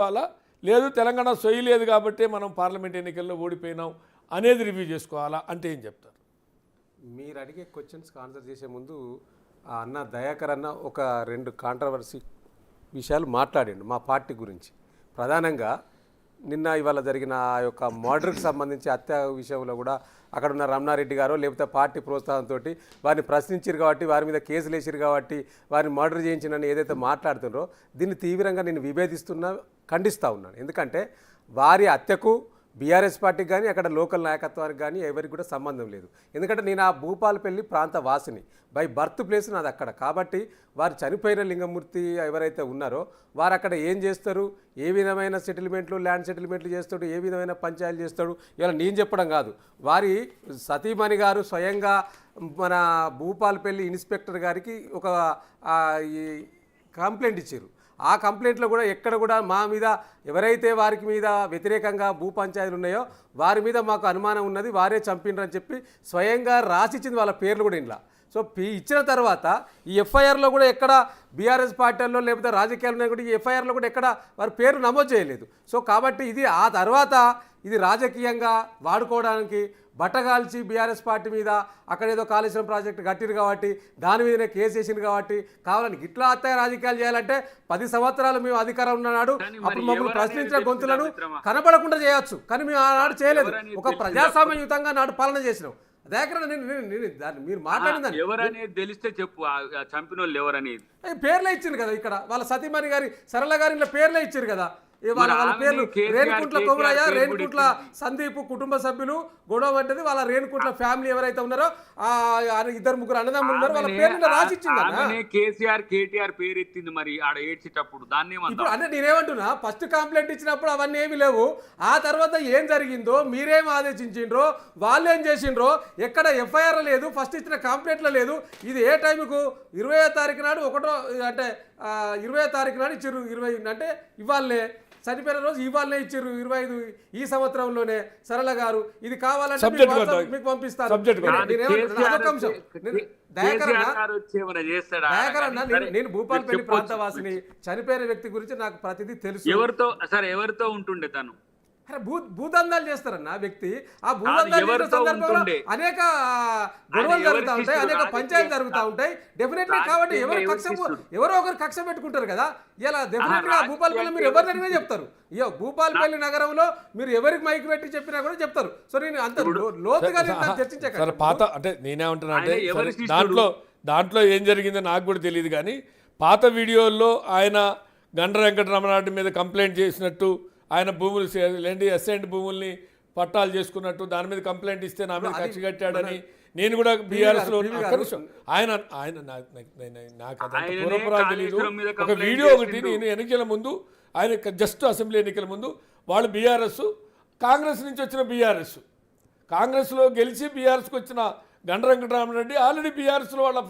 చేసుకోవాలా, లేదు తెలంగాణ సొయ్యి లేదు కాబట్టి మనం పార్లమెంట్ ఎన్నికల్లో ఓడిపోయినాం అనేది రివ్యూ చేసుకోవాలా అంటే ఏం చెప్తారు? మీరు అడిగే క్వశ్చన్స్కి ఆన్సర్ చేసే ముందు ఆ అన్న దయాకర్ అన్న ఒక 2 కాంట్రవర్సీ విషయాలు మాట్లాడిండు మా పార్టీ గురించి. ప్రధానంగా నిన్న ఇవాళ జరిగిన ఆ యొక్క మర్డర్కి సంబంధించి హత్య విషయంలో కూడా అక్కడ ఉన్న రమణారెడ్డి గారో లేకపోతే పార్టీ ప్రోత్సాహంతో వారిని ప్రశ్నించారు కాబట్టి, వారి మీద కేసులు వేసారు కాబట్టి వారిని మర్డర్ చేయించినని ఏదైతే మాట్లాడుతున్నారో దీన్ని తీవ్రంగా నేను విభేదిస్తున్నా, ఖండిస్తూ ఉన్నాను. ఎందుకంటే వారి హత్యకు బీఆర్ఎస్ పార్టీకి కానీ అక్కడ లోకల్ నాయకత్వానికి కానీ ఎవరికి కూడా సంబంధం లేదు. ఎందుకంటే నేను ఆ భూపాలపల్లి ప్రాంత వాసిని, బై బర్త్ ప్లేస్ నాది అక్కడ. కాబట్టి వారు చనిపోయిన లింగమూర్తి ఎవరైతే ఉన్నారో వారు అక్కడ ఏం చేస్తారు, ఏ విధమైన సెటిల్మెంట్లు, ల్యాండ్ సెటిల్మెంట్లు చేస్తాడు, ఏ విధమైన పంచాయతీలు చేస్తాడు, ఇలా నేను చెప్పడం కాదు. వారి సతీమణి గారు స్వయంగా మన భూపాలపల్లి ఇన్స్పెక్టర్ గారికి ఒక కంప్లైంట్ ఇచ్చారు. ఆ కంప్లైంట్లో కూడా ఎక్కడ కూడా మా మీద ఎవరైతే వారికి మీద వ్యతిరేకంగా భూ పంచాయతీలు ఉన్నాయో వారి మీద మాకు అనుమానం ఉన్నది, వారే చంపినరని చెప్పి స్వయంగా రాసిచ్చింది, వాళ్ళ పేర్లు కూడా ఇంట్లో. సో ఇచ్చిన తర్వాత ఈ ఎఫ్ఐఆర్లో కూడా ఎక్కడ బీఆర్ఎస్ పార్టీల్లో లేకపోతే రాజకీయాలు ఉన్నాయి కూడా ఈ ఎఫ్ఐఆర్లో కూడా ఎక్కడ వారి పేరు నమోదు చేయలేదు. సో కాబట్టి ఇది ఆ తర్వాత ఇది రాజకీయంగా వాడుకోవడానికి బట్టగాల్చి బీఆర్ఎస్ పార్టీ మీద అక్కడ ఏదో కాళేశ్వరం ప్రాజెక్టు కట్టిరు కాబట్టి దాని మీదనే కేసు వేసింది కాబట్టి కావాలని ఇట్లా హత్య రాజకీయాలు చేయాలంటే 10 సంవత్సరాలు మేము అధికారం ఉన్నాడు అప్పుడు మమ్మల్ని ప్రశ్నించిన గొంతులను కనబడకుండా చేయొచ్చు, కానీ మేము ఆనాడు చేయలేదు. ఒక ప్రజాస్వామ్యయుతంగా నాడు పాలన చేసినాం. మీరు మాట్లాడిందని ఎవరనేది తెలిస్తే చెప్పు, చంపిన వాళ్ళు ఎవరనేది పేర్లే ఇచ్చింది కదా. ఇక్కడ వాళ్ళ సతీమణి గారి సరళ గారి ఇలా పేర్లే ఇచ్చారు కదా. వాళ్ళ పేర్లు రేణుకుంట్ల కొమరయ్య, రేణుకుంట్ల సందీప్ కుటుంబ సభ్యులు గొడవ పడ్డది. వాళ్ళ రేణుకుంట్ల ఫ్యామిలీ ఎవరైతే ఉన్నారో ఆ 2-3 అన్నదమ్ములు ఉన్నారు, వాళ్ళ పేర్లు రాసిచ్చింది. కేసీఆర్ కేటీఆర్ పేరు ఎత్తింది మరి ఆడ ఏడ్చేటప్పుడు దాన్ని అంటే నేనేమంటున్నా, ఫస్ట్ కంప్లైంట్ ఇచ్చినప్పుడు అవన్నీ ఏమి లేవు. ఆ తర్వాత ఏం జరిగిందో మీరేం ఆదేశించిండ్రో వాళ్ళు ఏం చేసిండ్రో ఎక్కడ ఎఫ్ఐఆర్ లేదు, ఫస్ట్ ఇచ్చిన కంప్లైంట్లో లేదు. ఇది ఏ టైంకు 20వ తారీఖు నాడు 20వ తారీఖు నాడు ఇచ్చారు. 20 అంటే ఇవాళనే చనిపోయిన రోజు ఇవాళనే ఇచ్చారు 25 ఈ సంవత్సరంలోనే. సరళ గారు ఇది కావాలంటే మీకు పంపిస్తారు. నేను భూపాలపల్లి ప్రాంతవాసిని, చనిపోయిన వ్యక్తి గురించి నాకు ప్రతిదీ తెలుసు. ఎవరితో ఉంటుండే తను? భూదందాలు చేస్తారన్న వ్యక్తి. ఆ భూదందాలు సందర్భంలో అనేక గొడవలు జరుగుతూ ఉంటాయి, అనేక పంచాయతీలు జరుగుతూ ఉంటాయి. డెఫినెట్లీ కాబట్టి ఎవరో ఒకరు కక్ష పెట్టుకుంటారు కదా. ఇలా డెఫినెట్గా భూపాలపల్లి మీరు ఎవరినైనా చెప్తారు. భూపాలపల్లి నగరంలో మీరు ఎవరికి మైకి పెట్టి చెప్పినా కూడా చెప్తారు. సో నేను అంత లోతుగా చర్చించాను. పాత అంటే నేనేమంటున్నా అంటే దాంట్లో ఏం జరిగిందో నాకు కూడా తెలియదు, కానీ పాత వీడియోల్లో ఆయన గండ్ర వెంకటరమణారెడ్డి మీద కంప్లైంట్ చేసినట్టు, ఆయన భూములు లేండి అసైన్డ్ భూముల్ని పట్టాలు చేసుకున్నట్టు దాని మీద కంప్లైంట్ ఇస్తే నా మీద కక్ష కట్టాడని నేను కూడా బీఆర్ఎస్లో ఆయన నాకు అదంత పూర్వపురాలు తెలియదు. ఒక వీడియో ఒకటి నేను ఎన్నికల ముందు ఆయన జస్ట్ అసెంబ్లీ ఎన్నికల ముందు వాళ్ళు బీఆర్ఎస్ కాంగ్రెస్ నుంచి వచ్చిన బీఆర్ఎస్ కాంగ్రెస్లో గెలిచి బీఆర్ఎస్కి వచ్చిన గండ్ర వెంకటరామరెడ్డి ఆల్రెడీ బీఆర్ఎస్లో వాళ్ళ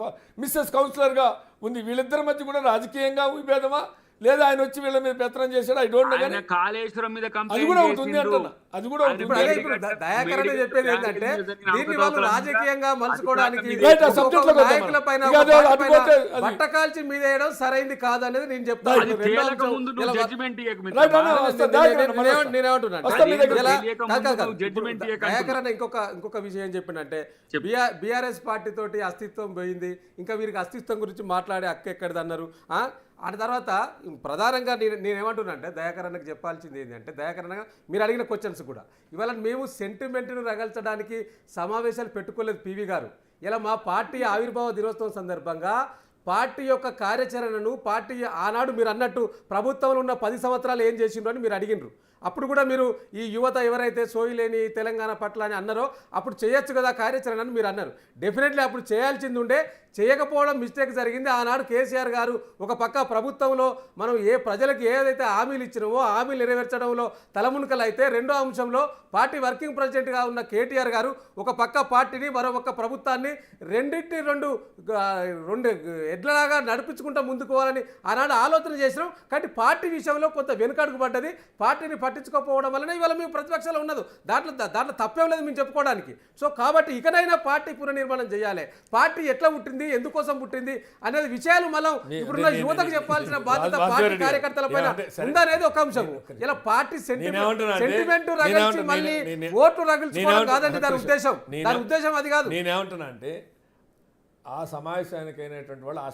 మిస్సెస్ కౌన్సిలర్గా ఉంది. వీళ్ళిద్దరి మధ్య కూడా రాజకీయంగా విభేదమా లేదా ఆయన వచ్చి వీళ్ళ మీద పెత్తనం చేశాడు ఐ డోంట్ నో, కానీ కాళేశ్వరం మీద అది కూడా ఉంటుంది అంటున్నా. అది కూడా దయాకరణ చెప్పేది ఏంటంటే దీన్ని వాళ్ళు రాజకీయంగా మలుచుకోవడానికి నాయకుల పైన బట్ట కాల్చి మీద వేయడం సరైంది కాదనేది నేను చెప్తాను. దయాకరణ ఇంకొక విషయం ఏం చెప్పిందంటే బీఆర్ఎస్ పార్టీ తోటి అస్తిత్వం పోయింది, ఇంకా వీరికి అస్తిత్వం గురించి మాట్లాడే హక్కు ఎక్కడిది అన్నారు. ఆ తర్వాత ప్రధానంగా నేనేమంటున్నా అంటే దయాకరణకు చెప్పాల్సింది ఏంటంటే, దయాకరణ మీరు అడిగిన క్వశ్చన్స్ కూడా ఇవాళ మేము సెంటిమెంట్ను రగల్చడానికి సమావేశాలు పెట్టుకోలేదు పివి గారు. ఇలా మా పార్టీ ఆవిర్భావ దినోత్సవం సందర్భంగా పార్టీ యొక్క కార్యాచరణను పార్టీ ఆనాడు మీరు అన్నట్టు ప్రభుత్వంలో ఉన్న 10 సంవత్సరాలు ఏం చేసిండ్రు అని మీరు అడిగినరు. అప్పుడు కూడా మీరు ఈ యువత ఎవరైతే సోయిలేని తెలంగాణ పట్ల అని అన్నారో అప్పుడు చేయొచ్చు కదా కార్యాచరణ అని మీరు అన్నారు. డెఫినెట్లీ అప్పుడు చేయాల్సింది ఉండే, చేయకపోవడం మిస్టేక్ జరిగింది. ఆనాడు కేసీఆర్ గారు ఒక పక్క ప్రభుత్వంలో మనం ప్రజలకు ఏదైతే హామీలు ఇచ్చినామో హామీలు నెరవేర్చడంలో తలమునకలు అయితే, రెండో అంశంలో పార్టీ వర్కింగ్ ప్రెసిడెంట్గా ఉన్న కేటీఆర్ గారు ఒక పక్క పార్టీని మరో పక్క ప్రభుత్వాన్ని రెండు ఎడ్లలాగా నడిపించుకుంటూ ముందుకోవాలని ఆనాడు ఆలోచన చేసినాం. కాబట్టి పార్టీ విషయంలో కొంత వెనుకడుగు పడ్డది. పార్టీని పట్టించుకోకపోవడం వలన ఇవాళ మేము ప్రతిపక్షంలో ఉన్నది. దాంట్లో తప్పేం లేదు మేము చెప్పుకోవడానికి. సో కాబట్టి ఇకనైనా పార్టీ పునర్నిర్మాణం చేయాలి. పార్టీ ఎట్లా పుట్టింది, ఎందుకోసం పుట్టింది అనేది విషయాలు మనం ఇప్పుడున్న యువతకు చెప్పాల్సిన బాధ్యత పార్టీ కార్యకర్తల పైన ఉందనేది ఒక అంశం. ఇలా పార్టీ సెంటిమెంట్ రగిల్చి మళ్ళీ ఓట్లు రగిల్చుకోవడం కాదండి దాని ఉద్దేశం. అది కాదు. నేనేమంటున్నా అంటే ఆ సమావేశానికి అయినటువంటి వాళ్ళు ఆ